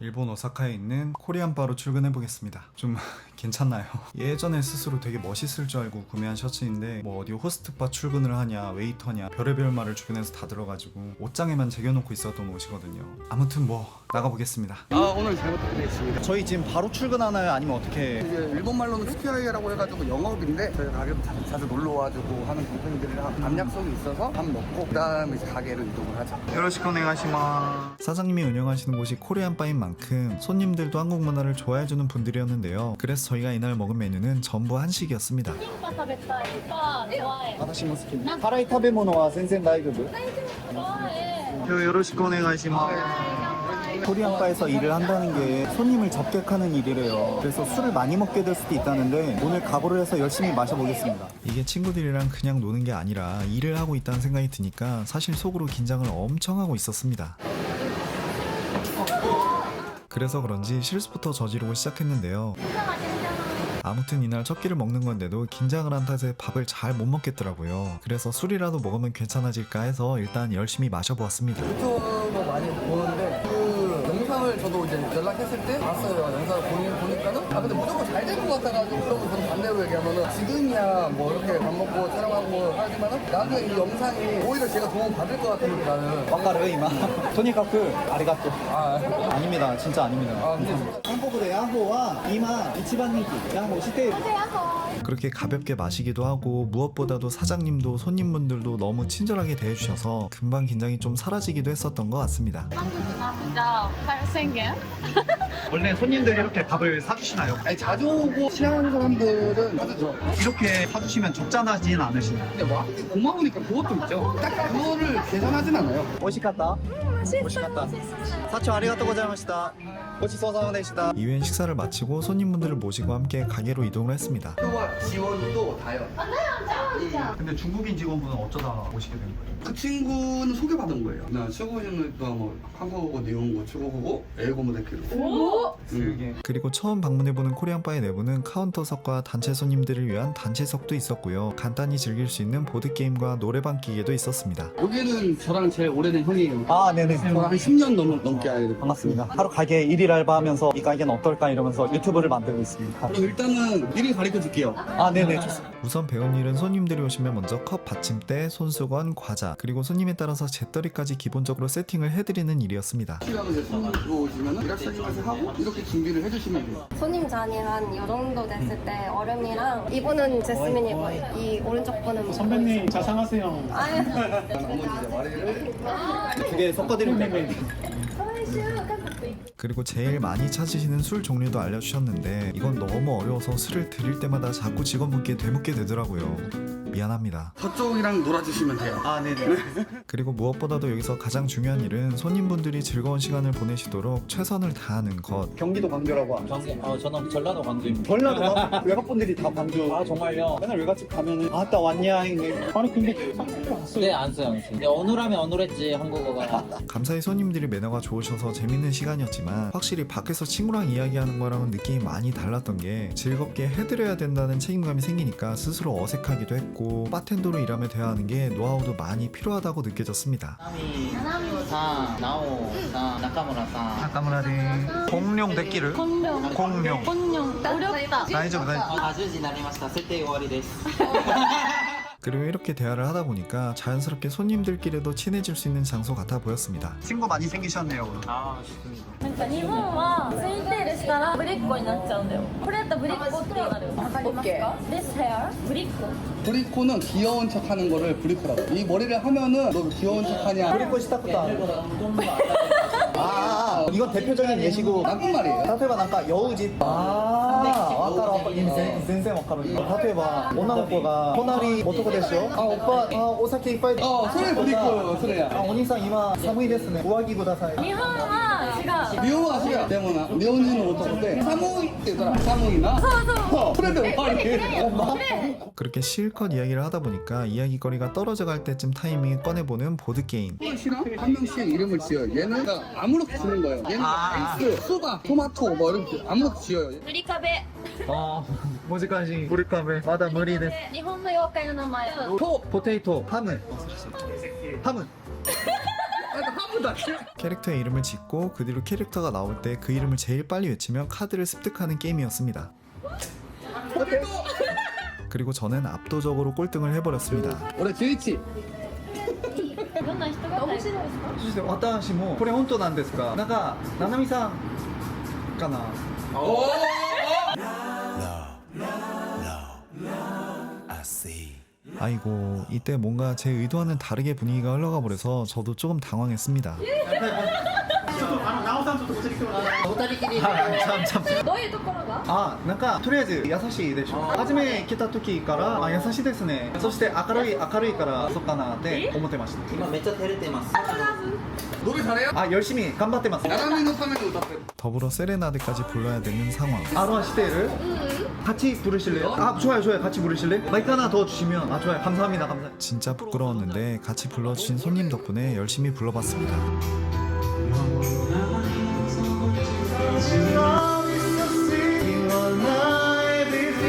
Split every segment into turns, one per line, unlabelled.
일본 오사카에 있는 코리안바로 출근해보겠습니다. 좀 괜찮나요? 예전에 스스로 되게 멋있을 줄 알고 구매한 셔츠인데 뭐 어디 호스트바 출근을 하냐 웨이터냐 별의별 말을 주변에서 다 들어가지고 옷장에만 제껴놓고 있었던 옷이거든요. 아무튼 뭐 나가보겠습니다.
오늘 잘못 드리겠습니다.
저희 지금 바로 출근하나요? 아니면 어떻게?
이제 일본말로는 스키아이라고 해가지고 영업인데 저희 가게도 자주 놀러 와주고 하는 동생들이랑 밥 약속이 있어서 밥 먹고 그 다음에 이제 가게로 이동을 하죠.
요로시ku 오네가시마. 사장님이 운영하시는 곳이 코리안바인 만큼 손님들도 한국 문화를 좋아해주는 분들이었는데요. 그래서 저희가 이날 먹은 메뉴는 전부 한식이었습니다.
キンパ食べたいパン좋아해
私も好きです。辛い食べ物は全然大丈夫。
좋아해
요로시ku 오네가시마. 코리안바에서 일을 한다는 게 손님을 접객하는 일이래요. 그래서 술을 많이 먹게 될 수도 있다는데 오늘 각오를 해서 열심히 마셔보겠습니다. 이게 친구들이랑 그냥 노는 게 아니라 일을 하고 있다는 생각이 드니까 사실 속으로 긴장을 엄청 하고 있었습니다. 그래서 그런지 실수부터 저지르고 시작했는데요. 아무튼 이날 첫 끼를 먹는 건데도 긴장을 한 탓에 밥을 잘 못 먹겠더라고요. 그래서 술이라도 먹으면 괜찮아질까 해서 일단 열심히 마셔보았습니다.
유튜브 많이 보는데 그 영상을 저도 이제 연락했을 때 봤어요. 영상을 보니까는 근데 무조건 잘 될 것 같아가지고 그러면 저는 반대로 얘기하면은 지금이야 뭐 이렇게 밥 먹고 촬영하고 하지만은 나중에 이 영상이 오히려 제가 도움 받을 것 같으니까 나는
와카르 이마. 토니카쿠 아리가또. 아닙니다. 진짜 아닙니다.
근데
한국의 야호와 이마 이치반 인기 야호 시대. 그렇게 가볍게 마시기도 하고 무엇보다도 사장님도 손님분들도 너무 친절하게 대해주셔서 금방 긴장이 좀 사라지기도 했었던 것 같습니다.
한국이나 진짜 잘생겨
원래 손님들이 이렇게 밥을 사주시나요?
아니 자주 오고 취하는 사람들은 사주죠.
이렇게 사주시면 적잖아지는 않으시나요?
근데 와 고마우니까 그것도 있죠. 딱 그거를 계산하진 않아요.
오시갔다. 오시갔다. 사초 아리가또 고자이마시다. 고치소사오네시다. 이후엔 식사를 마치고 손님분들을 모시고 함께 가게로 이동을 했습니다.
학교와 지원도 다요.
근데 중국인 직원분은 어쩌다 오시게 된 거예요?
그 친구는 소개받은 거예요. 나 중국인도 뭐 한국어, 일본어, 중국어, 일본어 대표로.
그리고 처음 방문해보는 코리안바의 내부는 카운터석과 단체 손님들을 위한 단체석도 있었고요. 간단히 즐길 수 있는 보드게임과 노래방 기계도 있었습니다.
여기는 저랑 제일 오래된 형이에요.
아 네네.
저랑 한 10년 넘게 알게 됐고.
반갑습니다. 하루 가게 일일 알바하면서 이 가게는 어떨까 이러면서 유튜브를 만들고 있습니다.
그럼 일단은 미리 가르쳐 줄게요.
아 네네 좋습니다. 우선 배운 일은 손님들이 오시면 먼저 컵 받침대, 손수건, 과자 그리고 손님에 따라서 재떨이까지 기본적으로 세팅을 해드리는 일이었습니다.
시간을 이제 손님 들어오시면 리락사님까지 하고 이렇게 준비를 해주시면 돼요.
손님 잔이 한 이 정도 됐을 때 얼음이랑 이분은 제스민이고 이 오른쪽 분은
선배님 자상하세요.
아유
나머지 이제 와리를
두 개 섞어드리면 그리고 제일 많이 찾으시는 술 종류도 알려주셨는데 이건 너무 어려워서 술을 드릴 때마다 자꾸 직원분께 되묻게 되더라고요. 미안합니다.
저쪽이랑 놀아주시면 돼요.
아 네네. 그리고 무엇보다도 여기서 가장 중요한 일은 손님분들이 즐거운 시간을 보내시도록 최선을 다하는 것. 경기도 광주라고 합니다.
저는 전라도 광주입니다.
전라도 외곽분들이 다 광주.
아 정말요?
맨날 외갓집 가면은 아따 왔냐 이게.
아니 근데 한국어 안 써요. 네, 안 써요. 근데 어눌하면 어눌했지 한국어가.
감사히 손님들이 매너가 좋으셔서 재밌는 시간이었지만 확실히 밖에서 친구랑 이야기하는 거랑은 느낌이 많이 달랐던 게 즐겁게 해드려야 된다는 책임감이 생기니까 스스로 어색하기도 했고 바텐더로 일하며 대화하는 게 노하우도 많이 필요하다고 느껴졌습니다.
나미さん、나오さん、中村さん。
나카무라데 공룡 데끼를
공룡
공룡
어렵다
다이죠 다이죠.
10時になりました。設定終わりです。
그리고 이렇게 대화를 하다 보니까 자연스럽게 손님들끼리도 친해질 수 있는 장소 같아 보였습니다. 친구 많이 생기셨네요 오늘.
아, 좋습니다.
なんか日本はツインテールしたらぶりっ子になっちゃうんだよこれやったらぶりっ子ってなるわかりますか This hair ぶりっ子
브리코는 귀여운 척 하는 거를 브리코라고. 이 머리를 하면은 너 귀여운 척 하냐.
그리고 시작부터 아 이건 대표적인 예시고
나쁜 말이에요.
例えばなんか여우짓わかるわかる全然わかる例えば女の子が隣男でしょあおっぱお酒いっぱい
소리 브리코 소리야.
お兄さん今寒いですね上着ください
日本は違う
미호아시야 때문에 미호는 어떤데 사무이 때더라 사무이나 그래도 엄마
그렇게 실컷 이야기를 하다 보니까 이야기거리가 떨어져 갈 때쯤 타이밍에 꺼내보는 보드게임.
씨랑 한 명씩 이름을 지어요. 얘는 그러니까 아무렇게 지는 거예요. 얘는 X, 수박, 토마토 뭐 이렇게 아무렇게 지어요.
ブリカベ
難しい無理かめまだ無理です
日本の妖怪の名前
포테이토 하ム 캐릭터의 이름을 짓고 그 뒤로 캐릭터가 나올 때 그 이름을 제일 빨리 외치면 카드를 습득하는 게임이었습니다. 그리고 저는 압도적으로 꼴등을 해버렸습니다.
俺11
どんな人が面白いですか？
私もこれ本当なんですか？なんかななみさんかな。 아이고 이때 뭔가 제 의도와는 다르게 분위기가 흘러가 버려서 저도 조금 당황했습니다.
どういうところが？
あ、なんかとりあえず優しいでしょ。初め来た時からあ優しいですね。そして明るいからそうかなって思ってました。
今めっちゃ照れてます
노래 잘해요?
아 열심히 頑張ってます.
나나미노 타면도 우타페.
더불어 세레나데까지 불러야 되는 상황. 아로하 시테를 같이 부르실래요? 아 좋아요 같이 부르실래? 마이크 하나 더 주시면 아 좋아요 감사합니다. 진짜 부끄러웠는데 같이 불러주신 손님 덕분에 열심히 불러봤습니다.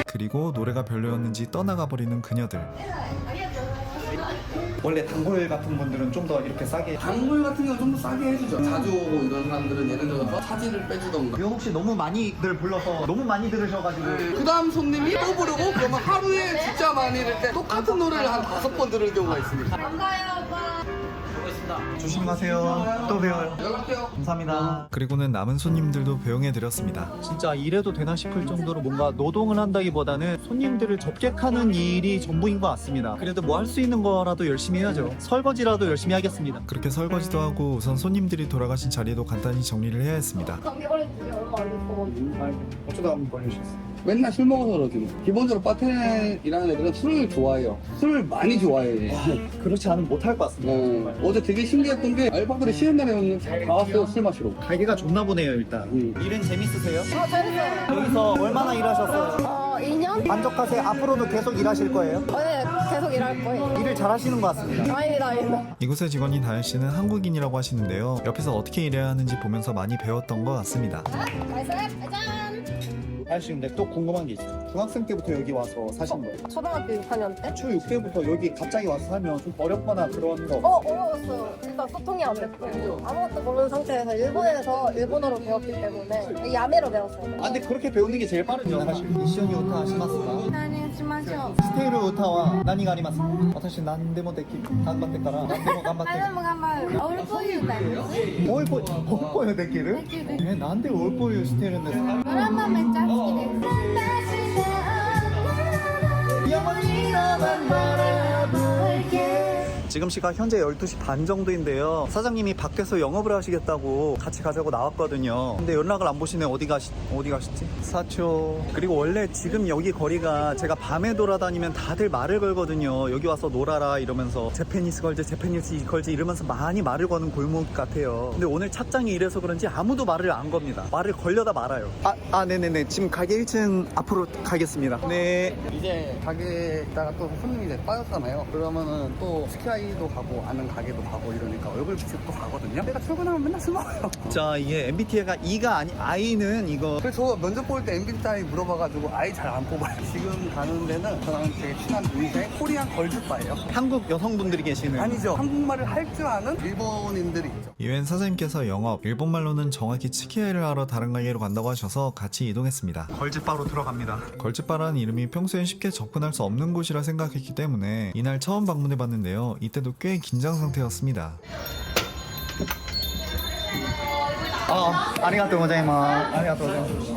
그리고 노래가 별로였는지 떠나가 버리는 그녀들. 원래 단골 같은 분들은 좀 더 이렇게 싸게.
단골 같은 경우 좀 더 싸게 해주죠. 자주 오고 이런 사람들은 예를 들어서 차지를 빼주던가.
이거 혹시 너무 많이들 불러서 너무 많이 들으셔가지고
그 다음 손님이 또 부르고 그러면 하루에 진짜 많이 들을 때 똑같은 노래를 한 5번 들을 경우가 있습니다.
조심히 가세요. 또 봬요.
연락해요.
감사합니다. 그리고는 남은 손님들도 배웅해드렸습니다. 진짜 이래도 되나 싶을 정도로 뭔가 노동을 한다기보다는 손님들을 접객하는 일이 전부인 것 같습니다. 그래도 뭐 할 수 있는 거라도 열심히 해야죠. 설거지라도 열심히 하겠습니다. 그렇게 설거지도 하고 우선 손님들이 돌아가신 자리도 간단히 정리를 해야 했습니다.
감기 걸린 지 얼마 안 됐어.
어쩌다 한번 걸리셨어요?
맨날 술 먹어서 그러지. 기본적으로 바텐이라는 애들은 술을 좋아해요. 술을 많이 좋아해.
그렇지 않으면 못할 것 같습니다.
어제 되게 신기했던 게 알바들이 쉬는 날에 오늘 다 왔어요 술 마시러.
가게가 좋나 보네요 일단. 일은 재밌으세요?
재밌어요.
여기서 얼마나 일하셨어요?
2년?
만족하세요? 앞으로도 계속 일하실 거예요?
네, 계속 일할 거예요.
일을 잘하시는 것 같습니다.
다행이다.
이곳의 직원인 다현 씨는 한국인이라고 하시는데요. 옆에서 어떻게 일해야 하는지 보면서 많이 배웠던 것 같습니다.
나이스, 짠!
다현 씨 근데 또 궁금한 게 있어요. 중학생 때부터 여기 와서 사신 거예요?
초등학교 6학년 때?
초 6때부터 여기 갑자기 와서 살면 좀 어렵거나 그런 거
어려웠어요. 일단 소통이 안 됐고 아무것도 모르는 상태에서 일본에서 일본어로 배웠기 때문에 야매로 배웠어요.
아 근데 그렇게 배우는 게 제일 빠르죠 사실. 미션이 우타 하시마스까?
何しましょう。
ステイル歌は何がありますか？私何でもできる。頑張ってから何でも頑張って。
何でも頑張る。オールポイ歌います。
올보유できる? 난데 올보유してるんですか?
ドラマめっちゃ好きです。
지금 시각 현재 12시 반 정도인데요. 사장님이 밖에서 영업을 하시겠다고 같이 가자고 나왔거든요. 근데 연락을 안 보시네. 어디 가셨지? 사초. 그리고 원래 지금 여기 거리가 제가 밤에 돌아다니면 다들 말을 걸거든요. 여기 와서 놀아라 이러면서 재패니스 걸지 이러면서 많이 말을 거는 골목 같아요. 근데 오늘 착장이 이래서 그런지 아무도 말을 안 겁니다. 말을 걸려다 말아요. 네네네. 지금 가게 1층 앞으로 가겠습니다. 네.
이제 가게에다가 또 손님이 이제 빠졌잖아요. 그러면은 또 스키아이도 가고 아는 가게도 가고 이러니까 얼굴 집도 가거든요. 내가 출근하면 맨날 술 먹어요.
자 이게 MBTI가 E가 아니 I는 이거
그래서 저 면접 볼 때 MBTI 물어봐가지고 I 잘 안 뽑아요. 지금 가는 데는 저랑 되게 친한 동생 코리안 걸즈바예요.
한국 여성분들이 계시는
아니죠. 한국말을 할 줄 아는 일본인들이 있죠.
이외엔 사장님께서 영업, 일본말로는 정확히 치키아이를 하러 다른 가게로 간다고 하셔서 같이 이동했습니다. 걸즈바로 들어갑니다. 걸즈바라는 이름이 평소엔 쉽게 접근할 수 없는 곳이라 생각했기 때문에 이날 처음 방문해봤는데요. 이때도 꽤 긴장 상태였습니다. 아리가또 고자이마스. 아리가또 고자이마스.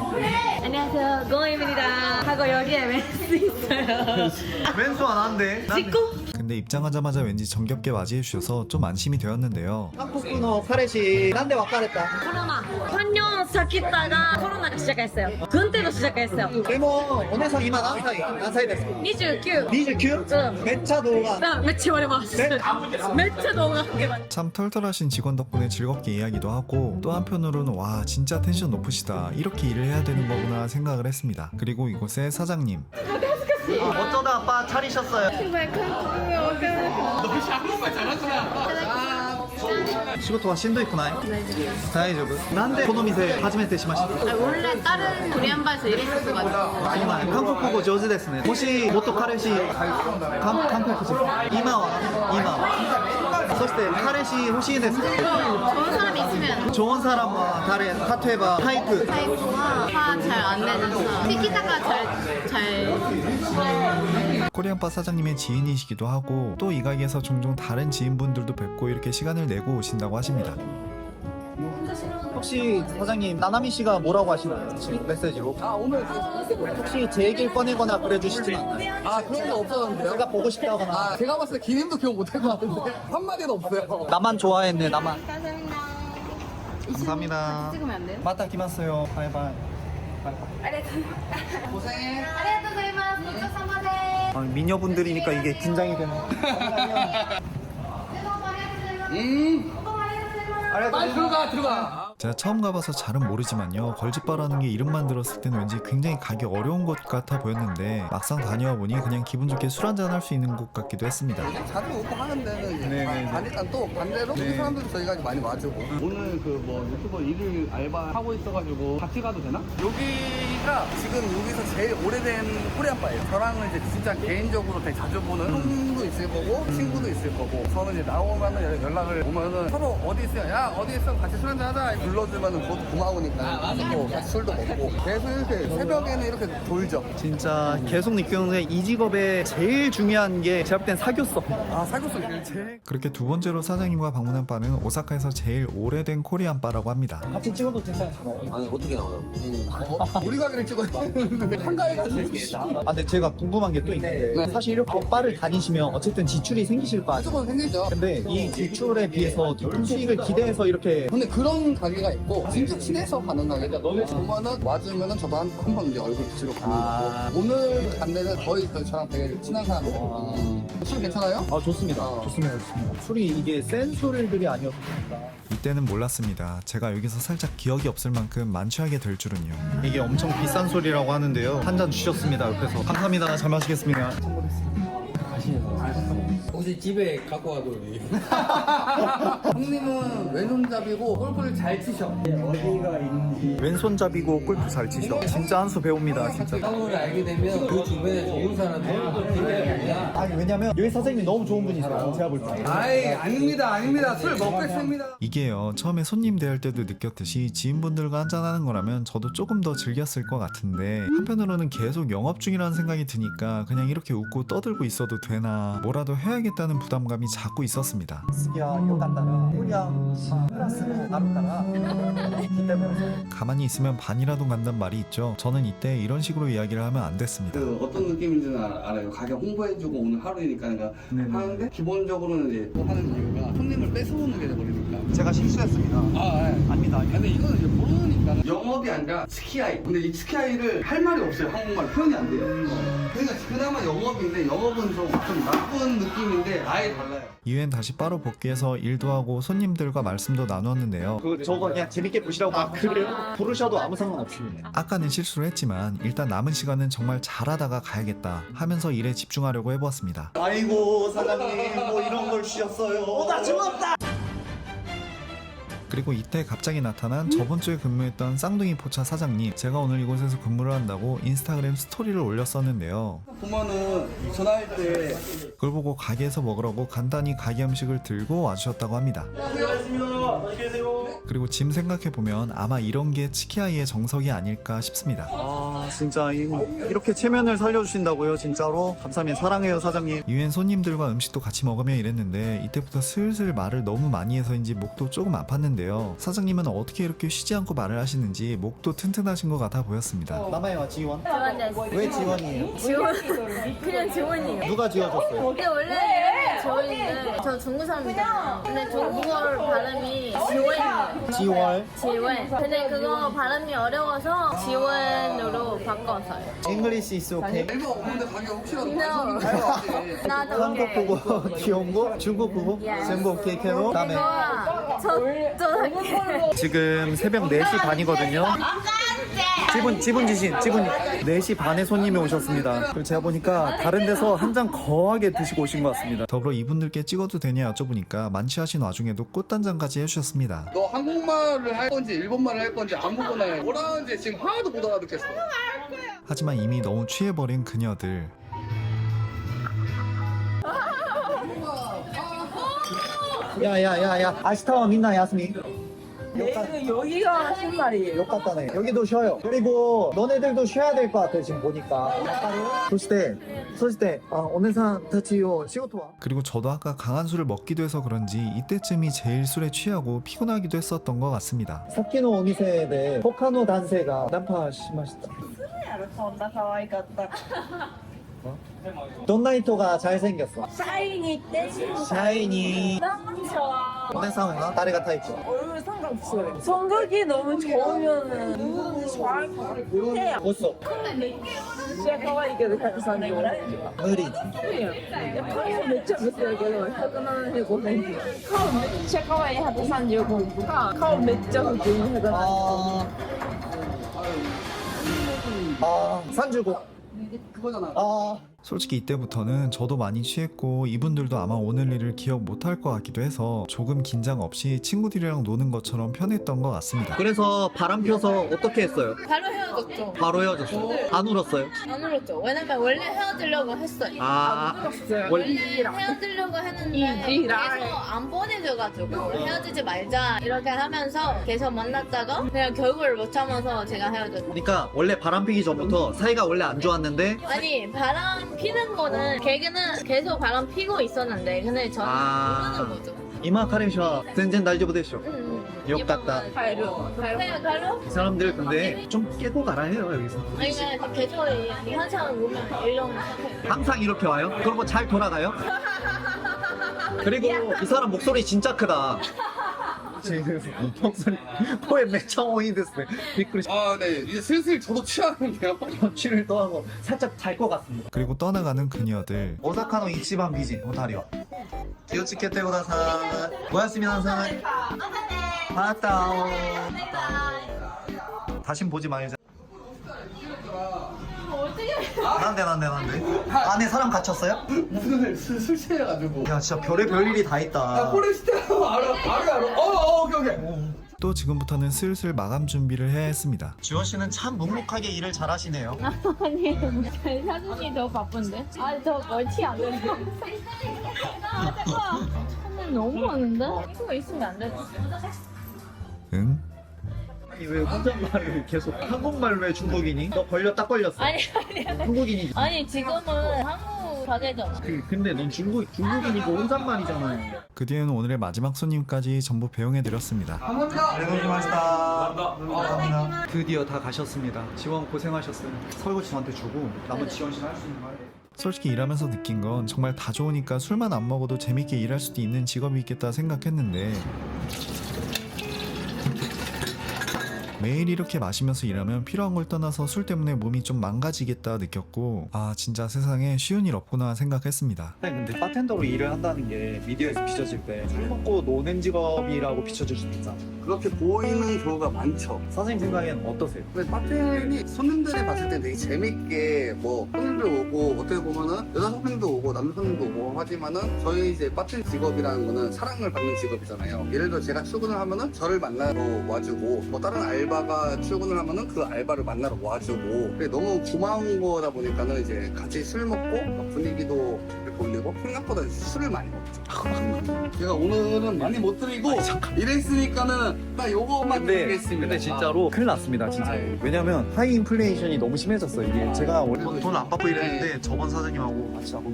안녕하세요, 고입니다. 하고 여기에 멘스 있어요.
왼손 안 돼.
찍고?
근데 입장하자마자 왠지 정겹게 맞이해주셔서 좀 안심이 되었는데요.
한국의彼氏 난데 왔다랬다.
코로나. 3년 사귀다가 코로나가 시작했어요. 그때도 시작했어요.
でもお姉さん今何歳ですか?
29.
29?
응.
めっちゃ動画
나 매치 말해봤어. 매치 동안
참 털털하신 직원 덕분에 즐겁게 이야기도 하고 또 한편으로는 와 진짜 텐션 높으시다 이렇게 일을 해야 되는 거구나 생각을 했습니다. 그리고 이곳의 사장님 어쩌다 아빠 차리셨어요?仕事はしんどいくない? 大丈夫? なんでこの店初めてしました?
원래 다른 코리안바에서 일했었어가지고
今韓国語上手ですね. もし元彼氏韓国人今は 봤을 때 카레시 호시에 됐을 때
좋은 사람이 있으면
좋은 사람과 다른 타투에바 타이프
타이프와 화 잘 안 내는 사람 티키타카 잘
코리안바 사장님의 지인이시기도 하고 또 이 가게에서 종종 다른 지인분들도 뵙고 이렇게 시간을 내고 오신다고 하십니다. 혹시 사장님 나나미 씨가 뭐라고 하시나요? 지금 메시지로
아 오늘
혹시 제 얘기를 꺼내거나 그래주시진 않나요?
아 그런 거 없었는데요?
제가 보고 싶다거나
아 제가 봤을 때 기님도 기억 못할 것 같은데 한마디도 없어요.
나만 좋아했네 나만. 감사합니다.
찍으면 안 돼요?
마타 기마스요. 바이바이.
고생해.
미녀분들이니까 이게 긴장이 되네.
빨리 들어가.
제가 처음 가봐서 잘은 모르지만요, 걸집바라는 게 이름만 들었을 때는 왠지 굉장히 가기 어려운 곳 같아 보였는데 막상 다녀와 보니 그냥 기분 좋게 술 한잔 할 수 있는 곳 같기도 했습니다.
자주 오고 하는 데는 이제
네네네.
가니까 또 반대로 그 사람들도 저희가 많이 와주고 오늘 그 뭐 유튜버 일일 알바 하고 있어가지고 같이 가도 되나? 여기가 지금 여기서 제일 오래된 코리안바예요. 저랑은 이제 진짜 개인적으로 되게 자주 보는 형도 있을 거고 친구도 있을 거고 저는 이제 나오면은 연락을 오면은 서로 어디 있어요? 야 어디 있어? 같이 술 한잔 하자 불러주면은 그것도 고마우니까 또 같이 술도 먹고 계속 이렇게 새벽에는 이렇게 돌죠.
진짜 계속 느끼는데 이 직업의 제일 중요한 게 제가 볼 땐 사교성.
아 사교성 제일
그렇게 두 번째로 사장님과 방문한 바는 오사카에서 제일 오래된 코리안 바라고 합니다. 같이 찍어도 괜찮아요?
아니 어떻게 나와요?
우리 가게를 찍어야 되는데 한가해 가지고
아, 근데 제가 궁금한 게 또 있는데 사실 이렇게 바를 다니시면 어쨌든 지출이 생기실 거 아니에요?
무조건 생기죠.
근데 이 지출에 비해서 높은 수익을 기대해서 이렇게
근데 그런 가게가 있고 진짜 친해서 가는 가게가 보면은 와주면은 저도 한번 이제 얼굴 비치러 가는 거고 오늘 간 데는 거의 저랑 되게 친한 사람이에요. 술 괜찮아요?
아 좋습니다. 좋습니다. 술이 이게 센 술들이 아니었으니까. 이때는 몰랐습니다. 제가 여기서 살짝 기억이 없을 만큼 만취하게 될 줄은요. 이게 엄청 비싼 술이라고 하는데요. 한 잔 주셨습니다. 옆에서. 감사합니다. 잘 마시겠습니다.
혹시 집에 갖고 와도 우리 형님은 왼손잡이고 골프를 잘 치셔.
왼손잡이고 골프 잘 치셔. 진짜 한 수 배웁니다. 진짜.
형을 알게 되면 그 주변에 좋은 사람들 생겨납니다.
아니 왜냐면 여기 사장님이 너무 좋은 분이세요. 제가 볼 때.
아이 아닙니다. 술 먹겠습니다.
이게요, 처음에 손님 대할 때도 느꼈듯이 지인분들과 한잔하는 거라면 저도 조금 더 즐겼을 것 같은데 한편으로는 계속 영업 중이라는 생각이 드니까 그냥 이렇게 웃고 떠들고 있어도 되나 뭐라도 해야겠다는 부담감이 자꾸 있었습니다. 가만히 있으면 반이라도 간단 말이 있죠. 저는 이때 이런 식으로 이야기를 하면 안 됐습니다.
그 어떤 느낌인지는 알아요. 가게 홍보해주고 오늘 하루니까 하는데 기본적으로는 이제 또 하는 이유가 손님을 뺏어오는 게 돼버리니까.
제가 실수했습니다. 아닙니다.
근데 이거는 이제 모르니까 영업이 아니라 스키아이. 근데 이 스키아이를 할 말이 없어요. 한국말 표현이 안 돼요. 그러니까 그나마 영업인데 영업은 좀 나쁜 느낌인데 아예 달라요.
이후엔 다시 바로 복귀해서 일도 하고 손님들과 말씀도 나누었는데요.
저거 그냥 재밌게 보시라고 그래요? 부르셔도 아무 상관없습니다.
아까는 실수를 했지만 일단 남은 시간은 정말 잘하다가 가야겠다 하면서 일에 집중하려고 해보았습니다.
아이고 사장님 뭐 이런 걸 주셨어요. 나 즐겁다.
그리고 이때 갑자기 나타난 저번 주에 근무했던 쌍둥이 포차 사장님, 제가 오늘 이곳에서 근무를 한다고 인스타그램 스토리를 올렸었는데요.
보면은 전화할 때
그걸 보고 가게에서 먹으라고 간단히 가게 음식을 들고 와주셨다고 합니다. 그리고 짐 생각해보면 아마 이런 게 치키아이의 정석이 아닐까 싶습니다.
아 진짜 이렇게 체면을 살려주신다고요? 진짜로? 감사합니다. 사랑해요 사장님.
이후엔 손님들과 음식도 같이 먹으며 일했는데 이때부터 슬슬 말을 너무 많이 해서인지 목도 조금 아팠는데요. 사장님은 어떻게 이렇게 쉬지 않고 말을 하시는지 목도 튼튼하신 것 같아 보였습니다.
남아요 지원?
지원 됐어.
왜 지원이에요?
지원. 그냥 지원이에요.
누가 지어줬어요?
근데 원래 지원인데 저 중국 사람이잖아요. 근데 중국어 발음이 지원이에요.
지월?
지원. 근데 그거 발음이 어려워서 지원으로 바꿨어요.
English is okay?
일본 오는데 가게 혹시라도
No.
관심이
나도
한국
오케이.
국어 귀여운 거? 중국 국어?
Yes.
전부 오케이 캐로? 다음에
저도
지금 새벽 4시 반이거든요. 지분 지신 4시 반에 손님이 오셨습니다. 그리고 제가 보니까 다른 데서 한 잔 거하게 드시고 오신 것 같습니다.
더불어 이분들께 찍어도 되냐 여쭤보니까 만취하신 와중에도 꽃단장까지 해주셨습니다.
너 한국말을 할 건지 일본말을 할 건지 아무거나 해. 뭐라 하는지 지금 하나도 못 알아듣겠어.
하지만 이미 너무 취해버린 그녀들.
야야야야 아시타와 민나 야스미
여기가 신발이에요.
욕 같다네. 여기도 쉬어요. 그리고 너네들도 쉬어야 될 것 같아 지금 보니까. 소시대 오늘산 타치요 시고토와.
그리고 저도 아까 강한 술을 먹기도 해서 그런지 이때쯤이 제일 술에 취하고 피곤하기도 했었던 것 같습니다.
사키노 오미세에 호카노 단세가 난파 시마시다.
そんな可愛かった。
돈나이토가 잘생겼어.
シャイニーって
샤이니.
너무 좋아.
오네상은 다리가 타있죠.
얼굴 상관없어요. 성격이 너무 좋으면은 누구든지 좋아할 것 같아요.
벌써
진짜可愛いけど130ぐらい。
느리지.
顔めっちゃブスやけど175センチ。顔めっちゃ可愛い135とか、顔めっちゃ普通の175。
35.
그거잖아.
솔직히 이때부터는 저도 많이 취했고 이분들도 아마 오늘 일을 기억 못할 것 같기도 해서 조금 긴장 없이 친구들이랑 노는 것처럼 편했던 것 같습니다.
그래서 바람 펴서 어떻게 했어요?
바로 헤어졌죠.
바로 헤어졌어. 안 울었어요?
안 울었죠. 왜냐면 원래 헤어지려고 했어요. 헤어지려고 했는데 계속 안 보내줘가지고 헤어지지 말자 이렇게 하면서 계속 만났다가 그냥 결국을 못 참아서 제가 헤어졌죠.
그러니까 원래 바람 피기 전부터 사이가 원래 안 좋았는데
아니 바람 피는 거는 걔는 계속 바람 피고 있었는데 근데 저는 모르는 거죠.
이마 카레시와 전전 다이저브 되쇼. 욕 같다.
가로?
이 사람들 근데 좀 깨고 가라 해요 여기서.
아니 그냥 계속 한참 오면 이런 상태.
항상 이렇게 와요? 그리고 잘 돌아가요? 그리고 이 사람 목소리 진짜 크다. 지금 목소리 포에 매창오이 됐어요. 비크리.
아, 네. 이제 슬슬 저도 취하는데요.
취를 또 하고 살짝 잘 것 같습니다.
그리고 떠나가는 그녀들.
오사카노 이치반 비진 오다리와. 기어치케테 오다사. 고야스미나사. 맞다. 다신 보지 말자. 난데. 안에 사람 갇혔어요?
무슨 술 취해가지고.
야 진짜 별의 별일이 다 있다.
포레스테로 알아. 오케이.
또 지금부터는 슬슬 마감 준비를 해야 했습니다.
지원 씨는 참 묵묵하게 일을 잘하시네요.
아니 사준이 더 바쁜데? 아저 멀티 안 되는데. 저는 너무 많은데? 이거 있으면 안 되지.
응?
아니 왜 혼잣말을 계속 한국말로 해 중국인이? 너 딱 걸렸어.
아니
한국인이.
아니 지금은 한국 가게잖아.
근데 넌 중국인이고 혼잣말이잖아요.
그 뒤에는 오늘의 마지막 손님까지 전부 배웅해드렸습니다.
감사합니다.
네, 감사합니다. 드디어 다 가셨습니다. 지원 고생하셨어요. 설거지 저한테 주고 남은 지원 씨는 할 수 있는 거 해요.
솔직히 일하면서 느낀 건 정말 다 좋으니까 술만 안 먹어도 재밌게 일할 수도 있는 직업이 있겠다 생각했는데 매일 이렇게 마시면서 일하면 필요한 걸 떠나서 술 때문에 몸이 좀 망가지겠다 느꼈고 아 진짜 세상에 쉬운 일 없구나 생각했습니다.
근데 바텐더로 일을 한다는 게 미디어에서 비춰질 때 술 먹고 노는 직업이라고 비춰질 수도 있잖아.
그렇게 보이는 경우가 많죠.
선생님 생각엔 어떠세요?
근데 바텐이 손님들이 봤을 때 되게 재밌게 뭐 손님들 오고 어떻게 보면은 여자 손님도 오고 남자 손님도 오고 하지만은 저희 이제 바텐 직업이라는 거는 사랑을 받는 직업이잖아요. 예를 들어 제가 출근을 하면은 저를 만나러 와주고 뭐 다른 알바가 출근을 하면은 그 알바를 만나러 와주고 그게 너무 고마운 거다 보니까는 이제 같이 술 먹고 분위기도 이렇게 올리고 생각보다 술을 많이 먹죠. 제가 오늘은 많이 못 드리고 이랬으니까는 딱 요거만 드리겠습니다.
근데 진짜로 큰일 났습니다 진짜. 왜냐면 하이 인플레이션이 너무 심해졌어요. 이게 제가 원래 돈 안 받고 일했는데 저번 사장님하고 같이 하고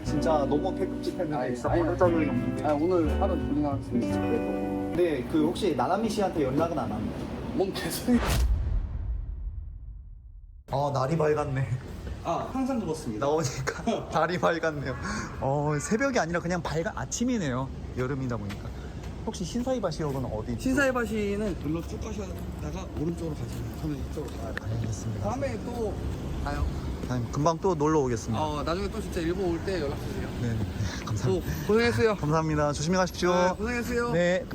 진짜 너무 패급짓했는데 진짜 버려작용이 없는데.
오늘 하루 종일 진짜 그래도
근데 그 혹시 나나미 씨한테 연락은 안 합니까?
몸 계속
날이 밝았네.
항상 그렇습니다.
나오니까 달이 밝았네요. 새벽이 아니라 그냥 아침이네요. 여름이다 보니까. 혹시 신사이바시역은 어디?
신사이바시는 돌로 쭉 가셔다가 오른쪽으로 가시면 저는 이쪽으로 가요.
알겠습니다.
다음에 또 가요.
금방 또 놀러 오겠습니다.
나중에 또 진짜 일본 올 때 연락 주세요.
네,
또
감사합니다.
고생했어요.
감사합니다. 조심히 가십시오.
고생했어요.
네.